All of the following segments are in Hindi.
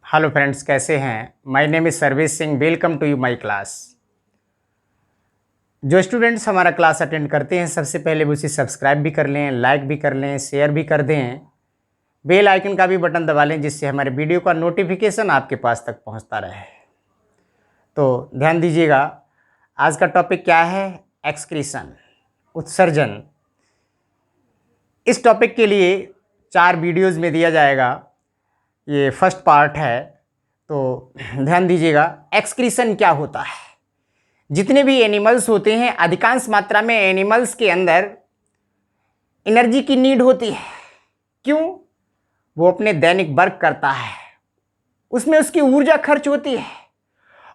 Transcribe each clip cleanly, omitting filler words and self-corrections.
हेलो फ्रेंड्स, कैसे हैं। My name is Sarvesh Singh. Welcome to you my class. जो स्टूडेंट्स हमारा क्लास अटेंड करते हैं सबसे पहले वो उसे सब्सक्राइब भी कर लें, लाइक भी कर लें, शेयर भी कर दें, बेल आइकन का भी बटन दबा लें जिससे हमारे वीडियो का नोटिफिकेशन आपके पास तक पहुंचता रहे। तो ध्यान दीजिएगा, आज का टॉपिक क्या है? एक्सक्रीशन, उत्सर्जन। इस टॉपिक के लिए 4 वीडियोज़ में दिया जाएगा। ये फर्स्ट पार्ट है, तो ध्यान दीजिएगा। एक्सक्रीशन क्या होता है? जितने भी एनिमल्स होते हैं, अधिकांश मात्रा में एनिमल्स के अंदर एनर्जी की नीड होती है। क्यों? वो अपने दैनिक वर्क करता है, उसमें उसकी ऊर्जा खर्च होती है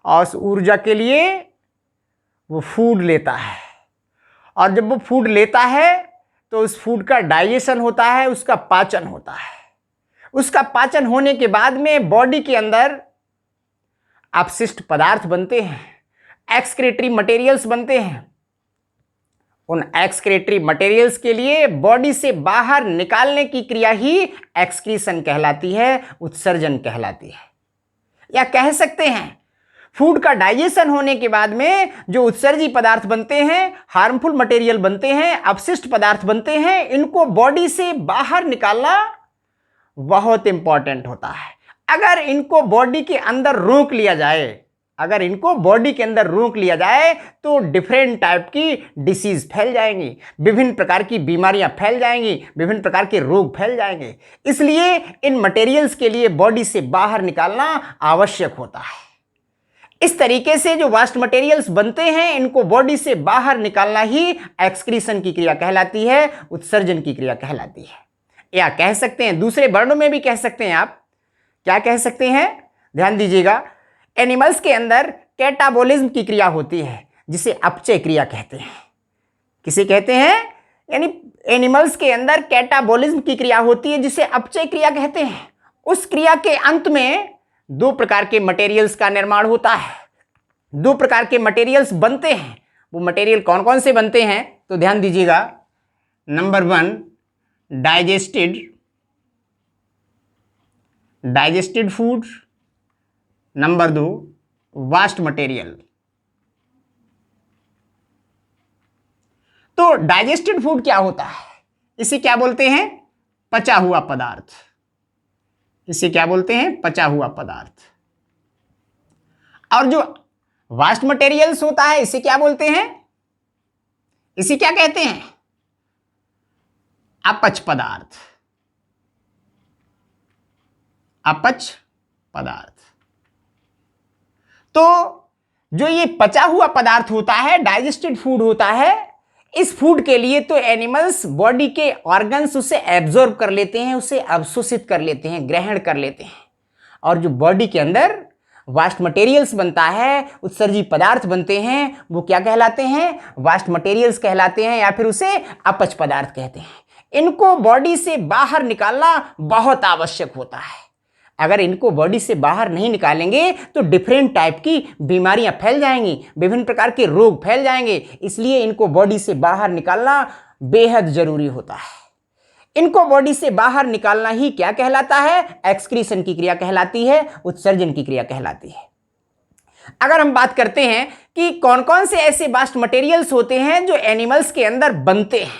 और उस ऊर्जा के लिए वो फूड लेता है। और जब वो फूड लेता है तो उस फूड का डाइजेशन होता है, उसका पाचन होता है। उसका पाचन होने के बाद में बॉडी के अंदर अपशिष्ट पदार्थ बनते हैं, एक्सक्रीटरी मटेरियल्स बनते हैं। उन एक्सक्रीटरी मटेरियल्स के लिए बॉडी से बाहर निकालने की क्रिया ही एक्सक्रीशन कहलाती है, उत्सर्जन कहलाती है। या कह सकते हैं फूड का डाइजेशन होने के बाद में जो उत्सर्जी पदार्थ बनते हैं, हार्मफुल मटेरियल बनते हैं, अपशिष्ट पदार्थ बनते हैं, इनको बॉडी से बाहर निकालना बहुत इंपॉर्टेंट होता है। अगर इनको बॉडी के अंदर रोक लिया जाए, तो डिफरेंट टाइप की डिसीज फैल जाएंगी, विभिन्न प्रकार की बीमारियां फैल जाएंगी, विभिन्न प्रकार के रोग फैल जाएंगे। इसलिए इन मटेरियल्स के लिए बॉडी से बाहर निकालना आवश्यक होता है। इस तरीके से जो वेस्ट मटेरियल्स बनते हैं, इनको बॉडी से बाहर निकालना ही एक्सक्रीशन की क्रिया कहलाती है, उत्सर्जन की क्रिया कहलाती है। या कह सकते हैं, दूसरे वर्णों में भी कह सकते हैं। आप क्या कह सकते हैं? ध्यान दीजिएगा। एनिमल्स के अंदर कैटाबोलिज्म की क्रिया होती है जिसे अपचय क्रिया कहते हैं। किसे कहते हैं? यानी एनिमल्स के अंदर कैटाबोलिज्म की क्रिया होती है जिसे अपचय क्रिया कहते हैं। उस क्रिया के अंत में 2 प्रकार के मटेरियल्स का निर्माण होता है, 2 प्रकार के मटेरियल्स बनते हैं। वो मटेरियल कौन कौन से बनते हैं? तो ध्यान दीजिएगा। Number 1, digested food. Number 2, waste material. तो डाइजेस्टेड फूड क्या होता है? इसे क्या बोलते हैं? पचा हुआ पदार्थ। इसे क्या बोलते हैं? पचा हुआ पदार्थ। और जो वेस्ट मटेरियल्स होता है, इसे क्या बोलते हैं? इसे क्या कहते हैं? अपच पदार्थ। अपच पदार्थ। तो जो ये पचा हुआ पदार्थ होता है, डाइजेस्टेड फूड होता है, इस फूड के लिए तो एनिमल्स बॉडी के ऑर्गन्स उसे एब्जॉर्ब कर लेते हैं, उसे अवशोषित कर लेते हैं, ग्रहण कर लेते हैं। और जो बॉडी के अंदर वेस्ट मटेरियल्स बनता है, उत्सर्जी पदार्थ बनते हैं, वो क्या कहलाते हैं? वेस्ट मटेरियल्स कहलाते हैं, या फिर उसे अपच पदार्थ कहते हैं। इनको बॉडी से बाहर निकालना बहुत आवश्यक होता है। अगर इनको बॉडी से बाहर नहीं निकालेंगे तो डिफरेंट टाइप की बीमारियां फैल जाएंगी, विभिन्न प्रकार के रोग फैल जाएंगे। इसलिए इनको बॉडी से बाहर निकालना बेहद जरूरी होता है। इनको बॉडी से बाहर निकालना ही क्या कहलाता है? एक्सक्रीशन की क्रिया कहलाती है, उत्सर्जन की क्रिया कहलाती है। अगर हम बात करते हैं कि कौन कौन से ऐसे वेस्ट मटेरियल्स होते हैं जो एनिमल्स के अंदर बनते हैं,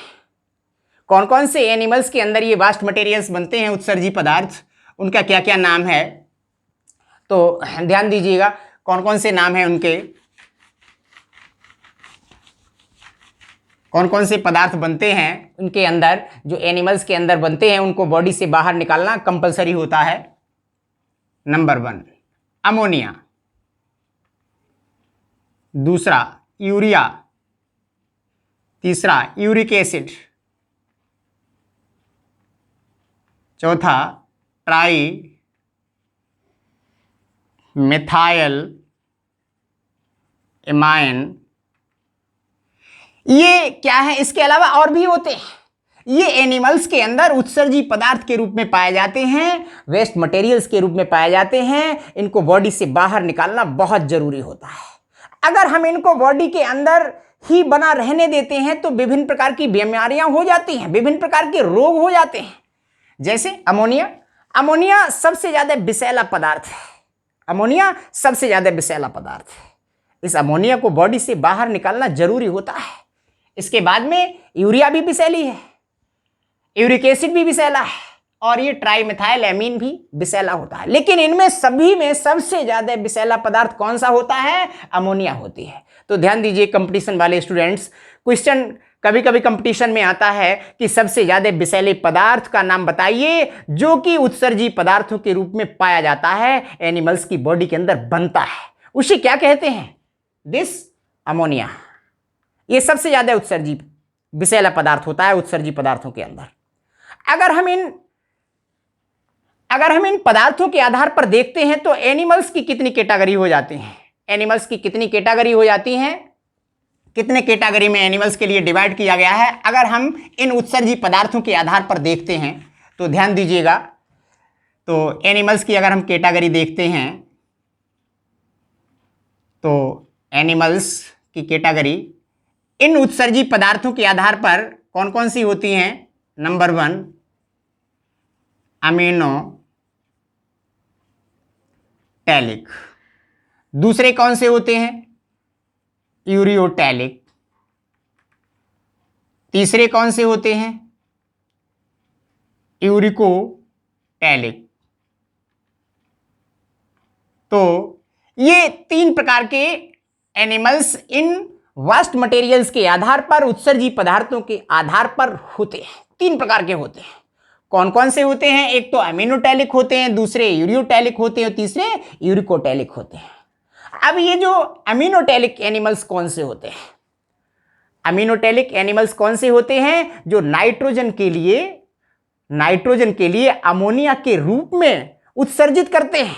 कौन कौन से एनिमल्स के अंदर ये वेस्ट मटेरियल्स बनते हैं, उत्सर्जी पदार्थ, उनका क्या क्या नाम है? तो ध्यान दीजिएगा, कौन कौन से नाम हैं उनके, कौन कौन से पदार्थ बनते हैं उनके अंदर, जो एनिमल्स के अंदर बनते हैं, उनको बॉडी से बाहर निकालना कंपलसरी होता है। Number 1, ammonia. दूसरा, यूरिया। तीसरा, यूरिक एसिड। चौथा, ट्राई मिथाइल एमाइन। ये क्या है? इसके अलावा और भी होते हैं। ये एनिमल्स के अंदर उत्सर्जी पदार्थ के रूप में पाए जाते हैं, वेस्ट मटेरियल्स के रूप में पाए जाते हैं। इनको बॉडी से बाहर निकालना बहुत जरूरी होता है। अगर हम इनको बॉडी के अंदर ही बना रहने देते हैं तो विभिन्न प्रकार की बीमारियां हो जाती हैं, विभिन्न प्रकार के रोग हो जाते हैं। जैसे अमोनिया, अमोनिया सबसे ज्यादा विषैला पदार्थ है। अमोनिया सबसे ज्यादा विषैला पदार्थ है। इस अमोनिया को बॉडी से बाहर निकालना जरूरी होता है। इसके बाद में यूरिया भी विषैली है, यूरिक एसिड भी विषैला है, और ये ट्राइमेथाइल एमीन भी विषैला होता है। लेकिन इनमें सभी में सबसे ज्यादा विषैला पदार्थ कौन सा होता है? अमोनिया होती है। तो ध्यान दीजिए कंपटीशन वाले स्टूडेंट्स, क्वेश्चन कभी कभी कंपटीशन में आता है कि सबसे ज्यादा विषैले पदार्थ का नाम बताइए जो कि उत्सर्जी पदार्थों के रूप में पाया जाता है, एनिमल्स की बॉडी के अंदर बनता है, उसे क्या कहते हैं? This ammonia. ये सबसे ज्यादा उत्सर्जी विषैला पदार्थ होता है उत्सर्जी पदार्थों के अंदर। अगर हम इन पदार्थों के आधार पर देखते हैं तो एनिमल्स की कितनी कैटेगरी हो जाती हैं? एनिमल्स की कितनी कैटेगरी हो जाती हैं? कितने कैटेगरी में एनिमल्स के लिए डिवाइड किया गया है? अगर हम इन उत्सर्जी पदार्थों के आधार पर देखते हैं तो ध्यान दीजिएगा, तो एनिमल्स की अगर हम कैटेगरी देखते हैं तो एनिमल्स की कैटेगरी इन उत्सर्जी पदार्थों के आधार पर कौन कौन सी होती हैं? नंबर 1 अमीनोटैलिक, दूसरे कौन से होते हैं? यूरियोटैलिक, तीसरे कौन से होते हैं? यूरिकोटैलिक। तो ये 3 प्रकार के एनिमल्स इन वास्ट मटेरियल्स के आधार पर, उत्सर्जी पदार्थों के आधार पर होते हैं। 3 प्रकार के होते हैं। कौन कौन से होते हैं? एक तो अमीनोटैलिक होते हैं, दूसरे यूरियोटैलिक होते हैं, तीसरे यूरिकोटैलिक होते हैं। अब ये जो अमीनोटैलिक एनिमल्स कौन से होते हैं? अमीनोटैलिक एनिमल्स कौन से होते हैं? जो नाइट्रोजन के लिए अमोनिया के रूप में उत्सर्जित करते हैं,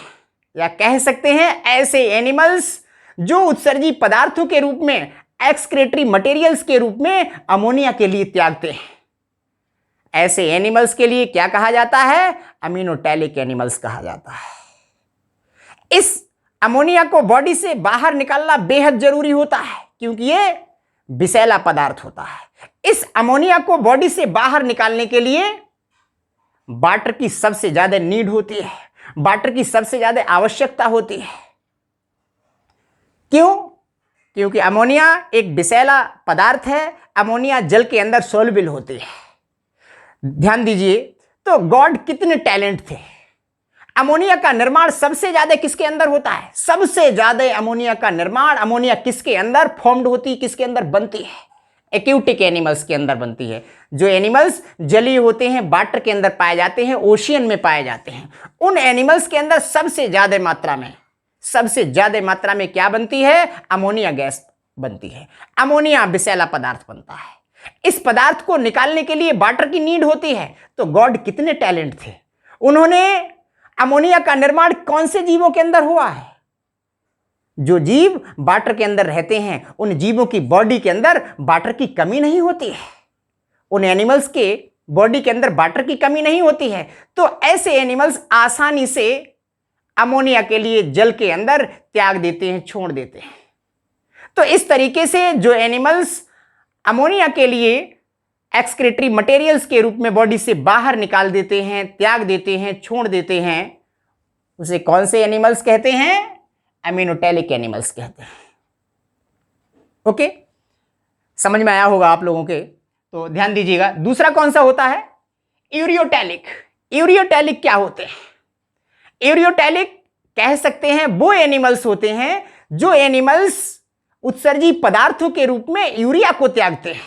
या कह सकते हैं ऐसे एनिमल्स जो उत्सर्जी पदार्थों के रूप में, एक्सक्रेटरी मटेरियल्स के रूप में अमोनिया के लिए त्यागते हैं। ऐसे एनिमल्स के लिए क्या कहा जाता है? अमीनोटैलिक एनिमल्स कहा जाता है। इस अमोनिया को बॉडी से बाहर निकालना बेहद जरूरी होता है क्योंकि ये विषैला पदार्थ होता है। इस अमोनिया को बॉडी से बाहर निकालने के लिए वाटर की सबसे ज्यादा नीड होती है, वाटर की सबसे ज्यादा आवश्यकता होती है। क्यों? क्योंकि अमोनिया एक विषैला पदार्थ है, अमोनिया जल के अंदर सोल्युबल होती है। ध्यान दीजिए, तो गॉड कितने टैलेंट थे। अमोनिया का निर्माण सबसे ज्यादा किसके अंदर होता है? सबसे ज्यादा अमोनिया का निर्माण, अमोनिया किसके अंदर फॉर्म्ड होती है, किसके अंदर बनती है? एक्यूटिक एनिमल्स के अंदर बनती है। जो एनिमल्स जलीय होते हैं, वाटर के अंदर पाए जाते हैं, ओशियन में पाए जाते हैं, उन एनिमल्स के अंदर सबसे ज्यादा मात्रा में क्या बनती है? अमोनिया गैस बनती है। अमोनिया विषैला पदार्थ बनता है। इस पदार्थ को निकालने के लिए वाटर की नीड होती है। तो गॉड कितने टैलेंट थे, उन्होंने अमोनिया का निर्माण कौन से जीवों के अंदर हुआ है? जो जीव वाटर के अंदर रहते हैं, उन जीवों की बॉडी के अंदर वाटर की कमी नहीं होती है। उन एनिमल्स के बॉडी के अंदर वाटर की कमी नहीं होती है। तो ऐसे एनिमल्स आसानी से अमोनिया के लिए जल के अंदर त्याग देते हैं, छोड़ देते हैं। तो इस तरीके से जो एनिमल्स अमोनिया के लिए एक्सक्रेटरी मटेरियल्स के रूप में बॉडी से बाहर निकाल देते हैं, त्याग देते हैं, छोड़ देते हैं, उसे कौन से एनिमल्स कहते हैं? अमीनोटैलिक एनिमल्स कहते हैं। ओके, समझ में आया होगा आप लोगों के। तो ध्यान दीजिएगा, दूसरा कौन सा होता है? यूरियोटैलिक। यूरियोटैलिक क्या होते हैं? यूरियोटैलिक कह सकते हैं वो एनिमल्स होते हैं जो एनिमल्स उत्सर्जी पदार्थों के रूप में यूरिया को त्यागते हैं।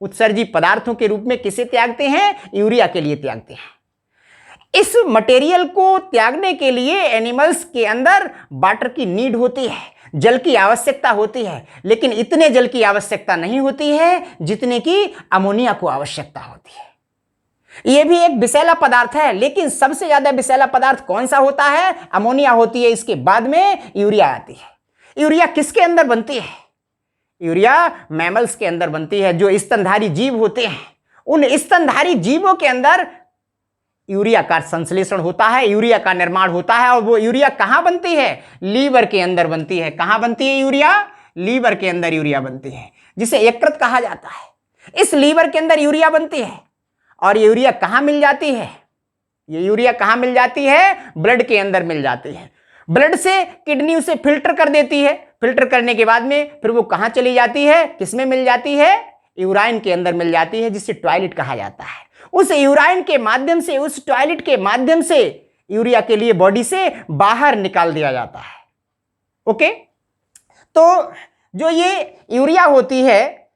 उत्सर्जी पदार्थों के रूप में किसे त्यागते हैं? यूरिया के लिए त्यागते हैं। इस मटेरियल को त्यागने के लिए एनिमल्स के अंदर वाटर की नीड होती है, जल की आवश्यकता होती है, लेकिन इतने जल की आवश्यकता नहीं होती है जितने की अमोनिया को आवश्यकता होती है। यह भी एक विषैला पदार्थ है, लेकिन सबसे ज्यादा विषैला पदार्थ कौन सा होता है? अमोनिया होती है। इसके बाद में यूरिया आती है। यूरिया किसके अंदर बनती है? यूरिया मैमल्स के अंदर बनती है। जो स्तनधारी जीव होते हैं, उन स्तनधारी जीवों के अंदर यूरिया का संश्लेषण होता है, यूरिया का निर्माण होता है। और वो यूरिया कहां बनती है? लीवर के अंदर बनती है। कहां बनती है यूरिया? लीवर के अंदर यूरिया बनती है, जिसे यकृत कहा जाता है। इस लीवर के अंदर यूरिया बनती है। और यूरिया कहां मिल जाती है? ये यूरिया कहाँ मिल जाती है? ब्लड के अंदर मिल जाती है। ब्लड से किडनी उसे फिल्टर कर देती है, फिल्टर करने के बाद में फिर वो कहाँ चली जाती है? किसमें मिल जाती है? यूराइन के अंदर मिल जाती है, जिसे टॉयलेट कहा जाता है। उस यूराइन के माध्यम से, उस टॉयलेट के माध्यम से यूरिया के लिए बॉडी से बाहर निकाल दिया जाता है। ओके, तो जो ये यूरिया होती है,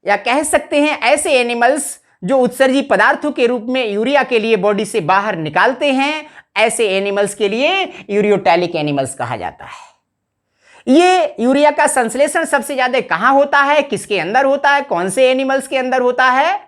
या कह सकते हैं ऐसे एनिमल्स जो उत्सर्जी पदार्थों के रूप में यूरिया के लिए बॉडी से बाहर निकालते हैं, ऐसे एनिमल्स के लिए यूरियोटैलिक एनिमल्स कहा जाता है। ये यूरिया का संश्लेषण सबसे ज्यादा कहां होता है? किसके अंदर होता है? कौन से एनिमल्स के अंदर होता है?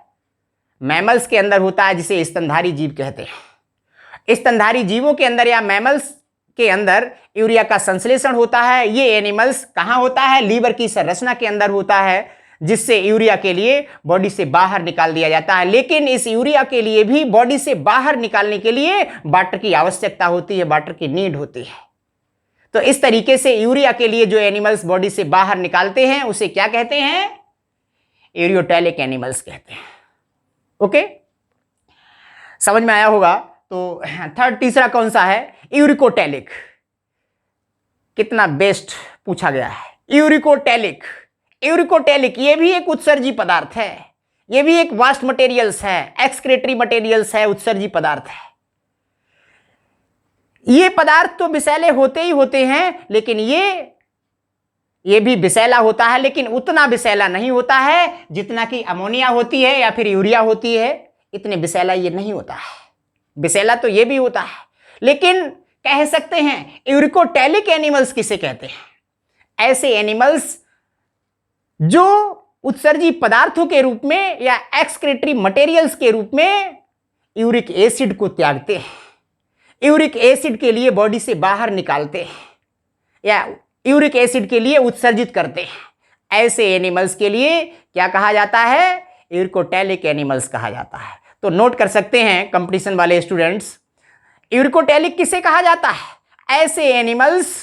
मैमल्स के अंदर होता है, जिसे स्तनधारी जीव कहते हैं। स्तनधारी जीवों के अंदर या मैमल्स के अंदर यूरिया का संश्लेषण होता है। ये एनिमल्स कहां होता है? लीवर की संरचना के अंदर होता है, जिससे यूरिया के लिए बॉडी से बाहर निकाल दिया जाता है। लेकिन इस यूरिया के लिए भी बॉडी से बाहर निकालने के लिए वाटर की आवश्यकता होती है, वाटर की नीड होती है। तो इस तरीके से यूरिया के लिए जो एनिमल्स बॉडी से बाहर निकालते हैं, उसे क्या कहते हैं? यूरियोटैलिक एनिमल्स कहते हैं। ओके, समझ में आया होगा। तो तीसरा कौन सा है? यूरिकोटैलिक। कितना बेस्ट पूछा गया है। यूरिकोटैलिक, यूरिकोटैलिक ये भी एक उत्सर्जी पदार्थ है, ये भी एक वास्ट मटेरियल्स है, एक्सक्रेटरी मटेरियल्स है, उत्सर्जी पदार्थ है। ये पदार्थ तो विषैले होते ही होते हैं, लेकिन ये भी विषैला होता है, लेकिन उतना विषैला नहीं होता है जितना कि अमोनिया होती है या फिर यूरिया होती है। इतने विषैला ये नहीं होता है। विषैला तो ये भी होता है, लेकिन कह सकते हैं यूरिकोटैलिक एनिमल्स किसे कहते हैं? ऐसे एनिमल्स जो उत्सर्जी पदार्थों के रूप में या एक्सक्रेटरी मटेरियल्स के रूप में यूरिक एसिड को त्यागते हैं, यूरिक एसिड के लिए बॉडी से बाहर निकालते हैं या यूरिक एसिड के लिए उत्सर्जित करते हैं। ऐसे एनिमल्स के लिए क्या कहा जाता है? यूरिकोटैलिक एनिमल्स कहा जाता है। तो नोट कर सकते हैं कंपटीशन वाले स्टूडेंट्स, यूरिकोटैलिक किसे कहा जाता है? ऐसे एनिमल्स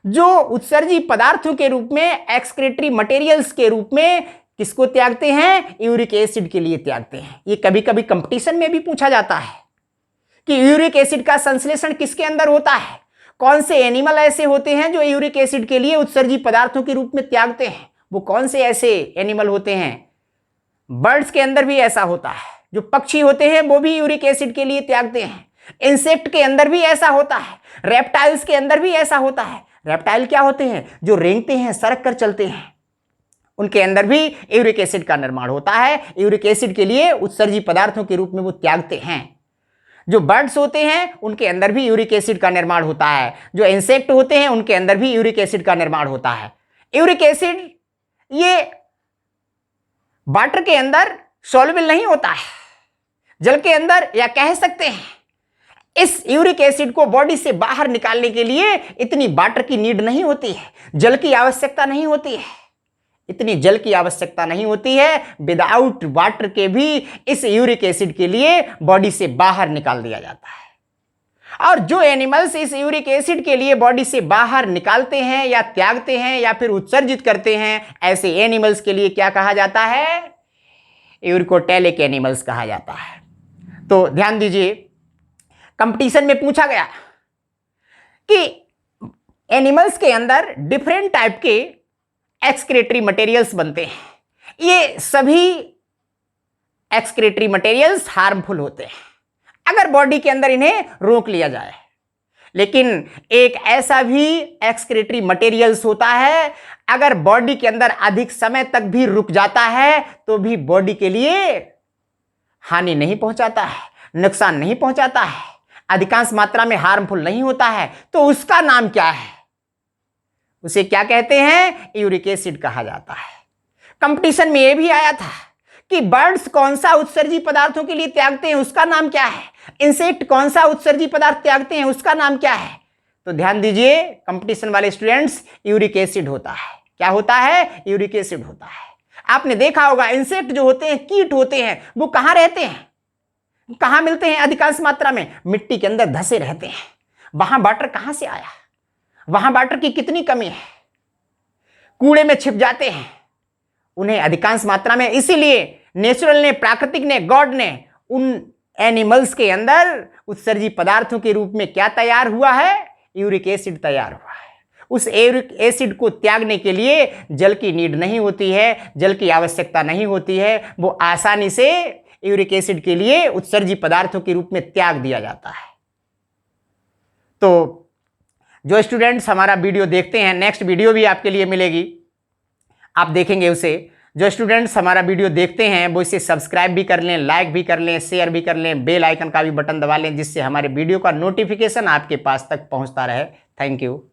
जो उत्सर्जी पदार्थों के रूप में, एक्सक्रेटरी मटेरियल्स के रूप में किसको त्यागते हैं? यूरिक एसिड के लिए त्यागते हैं। ये कभी कभी कंपटीशन में भी पूछा जाता है कि यूरिक एसिड का संश्लेषण किसके अंदर होता है? कौन से एनिमल ऐसे होते हैं जो यूरिक एसिड के लिए उत्सर्जी पदार्थों के रूप में त्यागते हैं? वो कौन से ऐसे एनिमल होते हैं? बर्ड्स के अंदर भी ऐसा होता है, जो पक्षी होते हैं वो भी यूरिक एसिड के लिए त्यागते हैं। इंसेक्ट के अंदर भी ऐसा होता है, रेप्टाइल्स के अंदर भी ऐसा होता है। रेप्टाइल क्या होते हैं? जो रेंगते हैं, सरक कर चलते हैं, उनके अंदर भी यूरिक एसिड का निर्माण होता है। यूरिक एसिड के लिए उत्सर्जी पदार्थों के रूप में वो त्यागते हैं। जो बर्ड्स होते हैं उनके अंदर भी यूरिक एसिड का निर्माण होता है। जो इंसेक्ट होते हैं उनके अंदर भी यूरिक एसिड का निर्माण होता है। यूरिक एसिड ये वाटर के अंदर सॉल्युबल नहीं होता है, जल के अंदर, या कह सकते हैं इस यूरिक एसिड को बॉडी से बाहर निकालने के लिए इतनी वाटर की नीड नहीं होती है, जल की आवश्यकता नहीं होती है, इतनी जल की आवश्यकता नहीं होती है। विदाउट वाटर के भी इस यूरिक एसिड के लिए बॉडी से बाहर निकाल दिया जाता है। और जो एनिमल्स इस यूरिक एसिड के लिए बॉडी से बाहर निकालते हैं या त्यागते हैं या फिर उत्सर्जित करते हैं, ऐसे एनिमल्स के लिए क्या कहा जाता है? यूरिकोटैलिक एनिमल्स कहा जाता है। तो ध्यान दीजिए, कंपटीशन में पूछा गया कि एनिमल्स के अंदर डिफरेंट टाइप के एक्सक्रेटरी मटेरियल्स बनते हैं। ये सभी एक्सक्रेटरी मटेरियल्स हार्मफुल होते हैं अगर बॉडी के अंदर इन्हें रोक लिया जाए। लेकिन एक ऐसा भी एक्सक्रेटरी मटेरियल्स होता है, अगर बॉडी के अंदर अधिक समय तक भी रुक जाता है तो भी बॉडी के लिए हानि नहीं पहुंचाता है, नुकसान नहीं पहुंचाता है, अधिकांश मात्रा में हार्मफुल नहीं होता है। तो उसका नाम क्या है? उसे क्या कहते हैं? यूरिक एसिड कहा जाता है। कंपटीशन में यह भी आया था कि बर्ड्स कौन सा उत्सर्जी पदार्थों के लिए त्यागते हैं, उसका नाम क्या है? इंसेक्ट कौन सा उत्सर्जी पदार्थ त्यागते हैं, उसका नाम क्या है? तो ध्यान दीजिए कंपटीशन वाले स्टूडेंट्स, यूरिक एसिड होता है। क्या होता है? यूरिक एसिड होता है। आपने देखा होगा इंसेक्ट जो होते हैं, कीट होते हैं, वो कहां रहते हैं, कहां मिलते हैं? अधिकांश मात्रा में मिट्टी के अंदर धसे रहते हैं। वहां वाटर कहां से आया? वहां वाटर की कितनी कमी है? कूड़े में छिप जाते हैं। उन्हें अधिकांश मात्रा में, इसीलिए नेचुरल ने, प्राकृतिक ने, गॉड ने उन एनिमल्स के अंदर उत्सर्जी पदार्थों के रूप में क्या तैयार हुआ है? यूरिक एसिड तैयार हुआ है। उस यूरिक एसिड को त्यागने के लिए जल की नीड नहीं होती है, जल की आवश्यकता नहीं होती है, वो आसानी से यूरिक एसिड के लिए उत्सर्जी पदार्थों के रूप में त्याग दिया जाता है। तो जो स्टूडेंट्स हमारा वीडियो देखते हैं, नेक्स्ट वीडियो भी आपके लिए मिलेगी, आप देखेंगे उसे। जो स्टूडेंट्स हमारा वीडियो देखते हैं वो इसे सब्सक्राइब भी कर लें, लाइक भी कर लें, शेयर भी कर लें, बेल आइकन का भी बटन दबा लें, जिससे हमारे वीडियो का नोटिफिकेशन आपके पास तक पहुंचता रहे। Thank you.